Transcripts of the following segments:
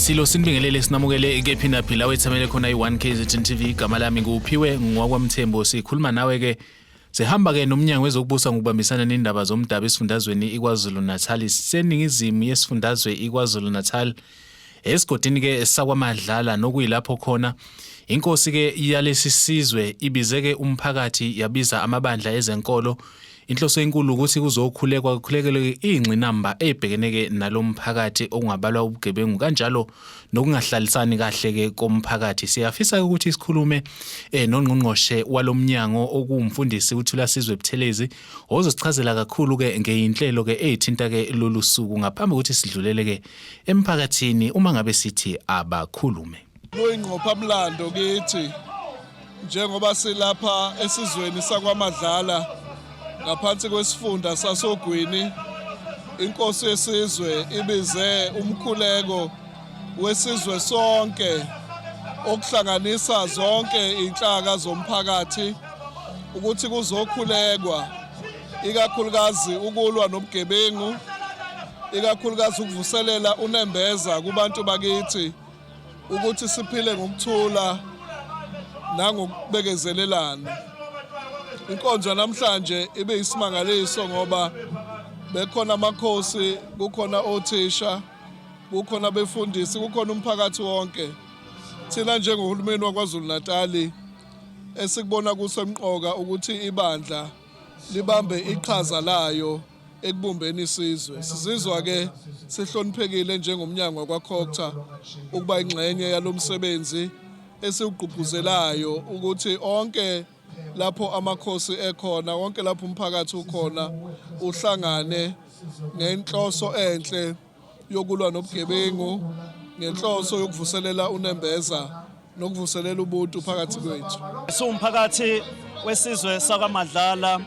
Silo sinibingelele sinamukele ke phina phila wethamele khona i1 KZN TV igama lami nguphiwe ngwakwamthembo sikhuluma nawe ke sihamba ke nomnyango wezokubusa ngokubambisana nendaba zomdaba esifundazweni iKwaZulu Natal seningizimu yesifundazwe iKwaZulu Natal esigodini ke sakwaMadlala nokuyilapho khona inkosi ke yalesi sizwe ibizeke umphakathi yabiza amabandla ezenkolo inhloso enkulu ukuthi kuzokhulekele ingcinamba ebhekeneke nalomphakathi ongabalwa ubugebengu kanjalo nokungahlalisani kahle ke komphakathi siyafisa ukuthi isikhulume nongqongqoshe walomnyango okumfundisi uThula Sizwe Buthelezi ozosichazela kakhulu ke ngeinhlelo ke ezithinta ke lolu suku ngaphambi ukuthi sidlulele ke emphakathini uma ngabe sithi abakhulume Kuyingqopha mlando kithi njengoba silapha esizweni sakwaMadlala ngaphansi kwesifunda sasoGwini inkosi yesizwe ibize umkhuleko wesizwe sonke okuhlanganisa zonke inhlaka zomphakathi ukuthi kuzokhulekwa ikakhulukazi ukulwa nobugebengu ikakhulukazi ukuvuselela unembeza kubantu bakithi ukuthi siphile ngokuthula nangokubekezelelana. Inkonzo namhlanje ibe isimangaliso ngoba bekhona amakhosi, kukhona othisha, kukhona befundisi, kukhona umphakathi wonke. Thina njengohulumeni waKwaZulu Natal esikubona kusemqoka ukuthi ibandla libambe iqhaza layo ekubumbeni isizwe. Sizizwa ke sihloniphekile njengomnyango wakwaCocta ukuba ingxenye yalomsebenzi esiugqugquzelayo ukuthi onke lapho amakhosi ekhona wonke lapho umphakathi ukhona uhlangane nenhloso enhle yokulwa nobugebengu nenhloso yokuvuselela unembeza nokuvuselela ubuntu phakathi kwethu. Umphakathi wesizwe sakwaMadlala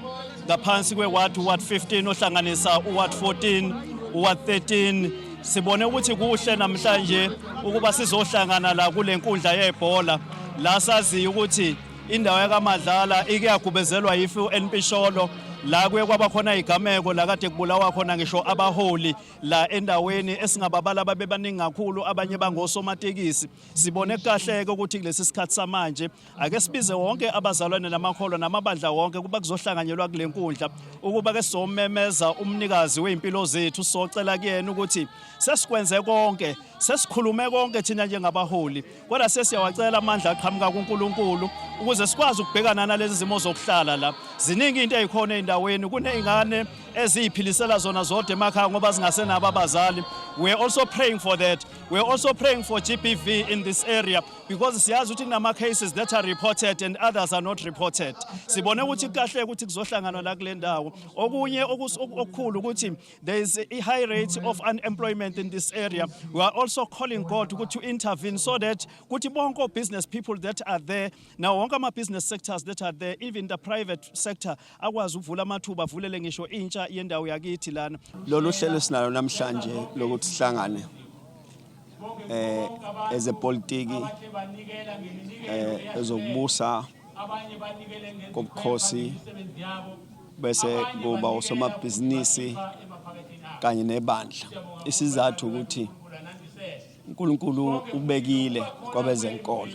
ngaphansi kweWard 15 ohlanganisa uWard 14 uWard 13 sibone ukuthi kuhle namhlanje ukuba sizohlangana la kule nkundla yebhola la sazi ukuthi indawo yakaMadlala ike yagubezelwa yifu eNpisholo la kuye kwaba khona igameko la kade kubulawa khona ngisho abaholi la endaweni esingababala ababebaningi kakhulu abanye bangosomatekisi sibone kahle ukuthi kulesi sikhathi samanje ake sibize wonke abazalwane namakholwa namabandla wonke kuba kuzohlanganyelwa kule nkundla ukuba ke somemeza umnikazi weimpilo zethu socela kuyena ukuthi sesikwenze konke sesikhulume konke thina njengabaholi kodwa sesiyawacela amandla aqhamuka kuNkulunkulu ukuze sikwazi ukubhekana nalezi zimo zokuhlala la ziningi into ezikhona endaweni kunezingane eziphilisela zona zodwa emakhaya ngoba zingasenabo abazali. We're also praying for that. We're also praying for GBV in this area because siyazi ukuthi kunama cases that are reported and others are not reported. Sibone ukuthi kahle ukuthi kuzohlangana la kule ndawo. Okunye okukhulu ukuthi there is a high rate of unemployment in this area. We are also calling God to intervene so that ukuthi bonke business people that are there now wonke ama business sectors that are there even the private sector akwazi ukuvula amathuba avulele ngisho intsha yendawo yakithi lana. Lolu hlelo sinalo namhlanje lokuthi sihlangane ezepolitiki ezokubusa kubukhosi bese kuba usomabhizinisi kanye nebandla. Isizathu ukuthi uNkulunkulu ubekile kwabezenkolo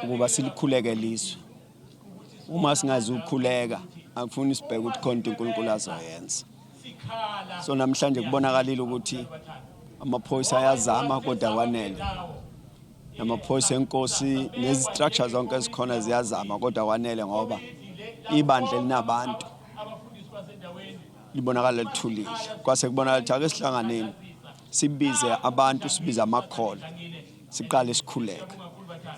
ukuba silikhuleke lizwe. Uma singazi ukukhuleka akufuni sibheke ukuthi konke uNkulunkulu azoyenza. So namhlanje kubonakalile ukuthi amaphoyisa ayazama kodwa kwanele. Amaphoyisa enkosi nezistructures zonke ezikhona ziyazama kodwa kwanele ngoba ibandla linabantu libonakala lithulile. Kwase kubonakala ukuthi ake sihlanganeni sibize abantu sibize amakholo siqale sikhuleka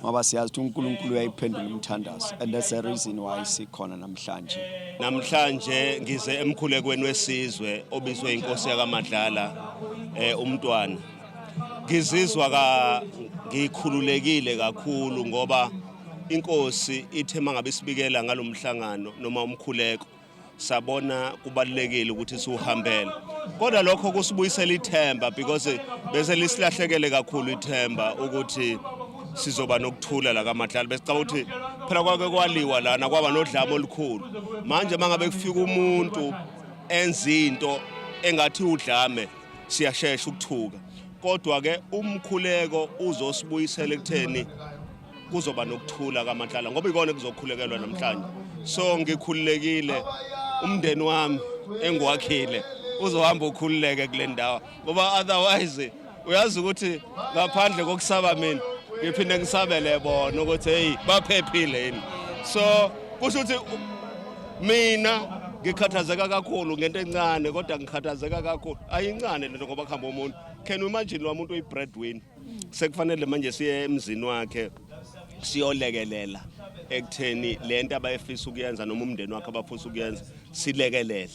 ngoba siyazi ukuthi uNkulunkulu uyayiphendula umthandazo and that's the reason why sikhona namhlanje. Namhlanje ngize emkhulekweni wesizwe obizwe inkosi yakaMadlala umntwana. Ngizizwa ngikhululekile kakhulu ngoba inkosi ithe mangabe sibikela ngalomhlangano noma umkhuleko sabona kubalekile ukuthi siuhambele. Kodwa lokho kusibuyisela ithemba because bese lisilahlekele kakhulu ithemba ukuthi sizoba nokuthula la kaMadlala besicaba ukuthi phela kwake kwaliwa lana kwaba nodlame olukhulu. Manje mangabe kufika umuntu enza into engathi udlame siyashesha ukuthuka kodwa ke umkhuleko uzosibuyisela ekutheni kuzoba nokuthula kaMatlala ngoba ikona kuzokhulekelwa namhlanje so ngikhululekile umndeni wami engiwakhile uzohamba ukhululeke kule ndawo ngoba otherwise uyazi ukuthi ngaphandle kokusaba mina ngiphinde ngisabele bona ukuthi hey baphephile yini so kusho ukuthi mina ngikhathazeka kakhulu ngento encane kodwa ngikhathazeka kakhulu ayincane lento ngoba kuhamba umuntu can you imagine lo muntu uyi-breadwinner sekufanele manje siye emzini wakhe siyolekelela ekutheni lento abayefisa ukuyenza noma umndeni wakhe abafisa ukuyenza silekelele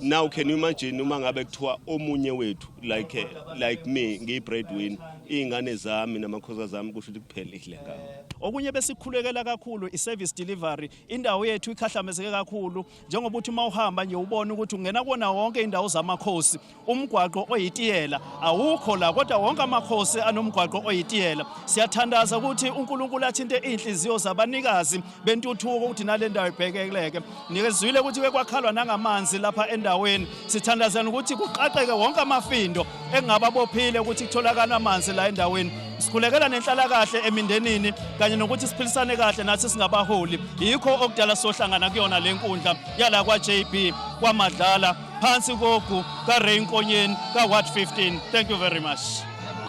now can you imagine uma ngabe kuthiwa omunye wethu like me ngiyi-breadwinner iy'ngane zami namakhosi zami kusho ukuthi kuphelile ngawo okunye besikhulekela kakhulu i-service delivery indawo yethu ikhahlamezeke kakhulu njengoba uthi uma uhamba nje ubona ukuthi ungena kona wonke indawo zamakhosi umgwaqo oyitiyela awukho la kodwa wonke amakhosi anomgwaqo oyitiyela siyathandaza ukuthi uNkulunkulu athinte inhliziyo zabanikazi bentuthuko ukuthi nale ndawo ibhekeleke nikezwile ukuthi kwakhalwa nangamanzi lapha endaweni sithandazana ukuthi kuqaqeke wonke amafindo engababophile ukuthi kutholakala amanzi la endaweni sikhulekela nenhlalakahle emindenini kanye nokuthi siphilisane kahle nathi singabaholi yikho okudala sohlangana kuyona lenkundla yala kwaJB kwaMadlala phansi kogu kaRay Nkonyeni kaWard 15 thank you very much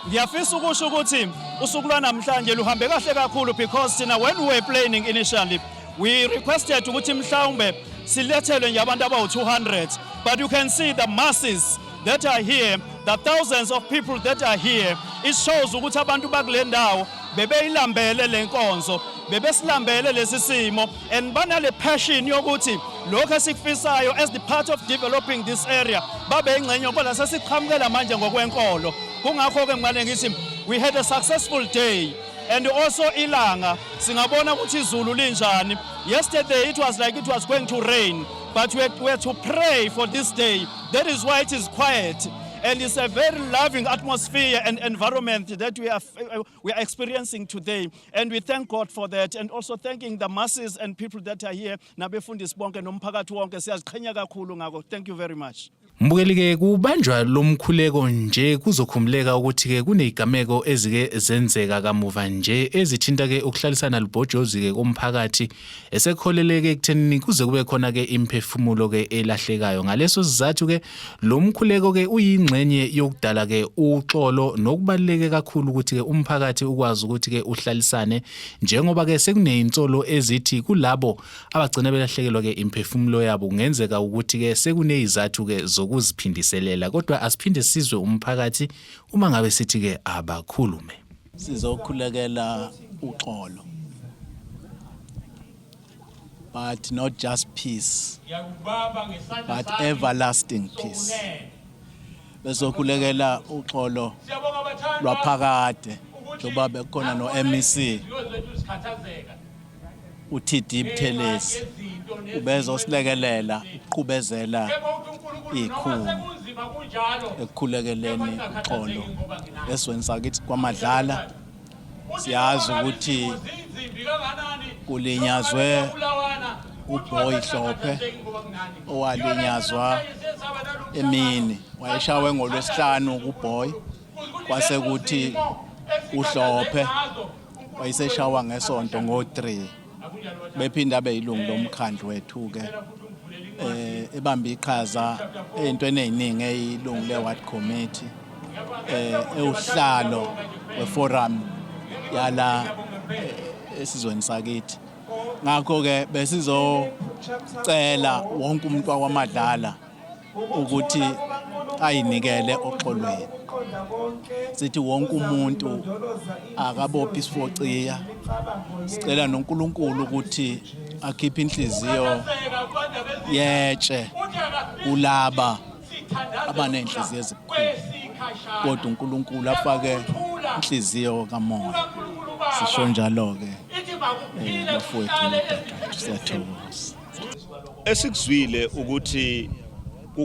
ngiyafisa ukusho ukuthi usuku lwanamhlanje luhambe kahle kakhulu because thina when we were planning initially we requested ukuthi mhlawumbe silethelwe nje abantu abawu200 but you can see the masses that are here the thousands of people that are here it shows ukuthi abantu bakule ndawo bebeyilambele lenkonzo bebesilambele lesisimo and banale passion yokuthi lokho esikufisayo as the part of developing this area babe ingcenye kodwa sesiqhamukela manje ngokwenkolo kungakho ke ngibale ngithi we had a successful day and also ilanga singabona ukuthi izulu linjani yesterday it was like it was going to rain but we had to pray for this day that is why it is quiet and it's a very loving atmosphere and environment that we are experiencing today and we thank God for that and also thanking the masses and people that are here nabefundisi bonke nomphakathi wonke siyaziqhenya kakhulu ngako thank you very much Mbukeli ke kubanjwa lomkhuleko nje kuzokhumuleka ukuthi ke kunezigameko ezike zenzeka kamuva nje ezithinta ke ukuhlalisana libhojozi ke komphakathi esekholeleke ekutheni kuze kube khona ke imphefumulo ke elahlekayo ngaleso sizathu ke lomkhuleko ke uyingxenye yokudala ke uxolo nokubaleke kakhulu ukuthi ke umphakathi ukwazi ukuthi ke uhlalisane njengoba ke sekuneyintsolo ezithi kulabo abagcina belahlekelwa ke imphefumulo yabo kungenzeka ukuthi ke sekunezizathu ke ukuziphindiselela kodwa asiphinde sizwe umphakathi uma ngabe sithi ke abakhulume sizokhulekela uxolo but not just peace but everlasting peace bezokhulekela uxolo lwaphakade njoba bekhona noMEC uTD Buthelezi ubezosilekelela uqhubezela ikhulu ekukhulekeleni uxolo esweni sakithi kwaMadlala siyazi ukuthi kulinyazwe uBoy Hlophe owalinyazwa emini wayeshawe ngolwesihlanu kuBoy kwase kuthi uHlophe wayeseshawa ngesonto ngo3 bephinda beyilungu lomkhandlu wethu ke ebamba iqhaza ezintweni eziningi eyilungu leWard Committee euhlalo weforum yala esizweni sakithi ngakho ke besizocela wonke umuntu wakwaMadlala ukuthi ayinikele oxolweni sithi wonke umuntu akabophi isifociya sicela noNkulunkulu ukuthi akhiphe inhliziyo yetshe kulaba abanenhliziyo ezibukhulu kodwa uNkulunkulu afake inhliziyo kamoya sisho njalo ke bafowethu siyathokoza esikuzwile ukuthi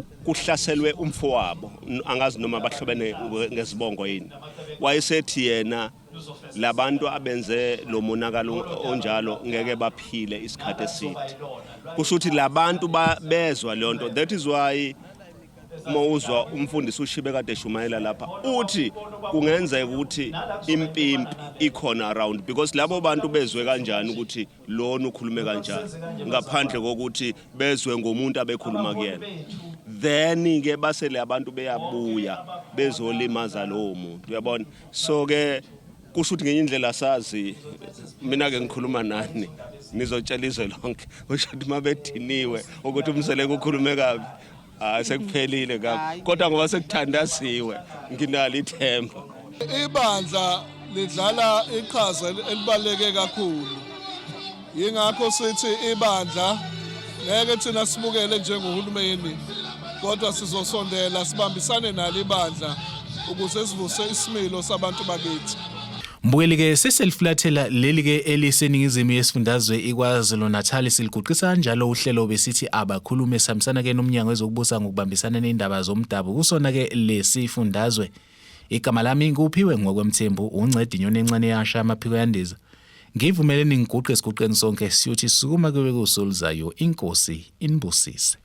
kuhlaselwe umfowabo angazi noma bahlobene ngesibongo yini wayesethi yena labantu abenze lo monakalo onjalo ngeke baphile isikhathi eside kusho ukuthi labantu bezwa le nto that is why mawuzwa umfundisi uShibe kade eshumayela lapha uthi kungenzeka ukuthi impimpi ikhona around because labo bantu bezwe kanjani ukuthi lona ukhulume kanjani ngaphandle kokuthi bezwe ngomuntu abekhuluma kuyena then ke basele abantu beyabuya bezolimaza lowo muntu uyabona so ke kusho ukuthi ngenye indlela sazi mina ke ngikhuluma nani nizotshela izwe lonke kusho ukuthi mabediniwe ukuthi umseleke ukhulume kabi sekuphelile kabi kodwa ngoba sekuthandasiwe nginalo ithemba ibandla lidlala iqhaza elibaleke kakhulu yingakho sithi ibandla ngeke thina sibukele njengohulumeni kodwa sizosondela sibambisane nalo ibandla ukuze sivuse isimilo sabantu bakithi. Mbukeli ke seseliflathela leli ke eliseningizimu yesifundazwe iKwaZulu Natal siliguqisa kanjalo uhlelo besithi abakhulume samsana ke nomnyango wezokubusa ngokubambisana nendaba zomdabu kusona ke lesifundazwe. Igama lami nguphiwe ngokwemthembu uncedi inyoni encane yasha amaphiko yandiza. Ngivumeleni ngiguqe siguqeni sonke siyothi sukuma kuwe kusoluzayo inkosi inibusise.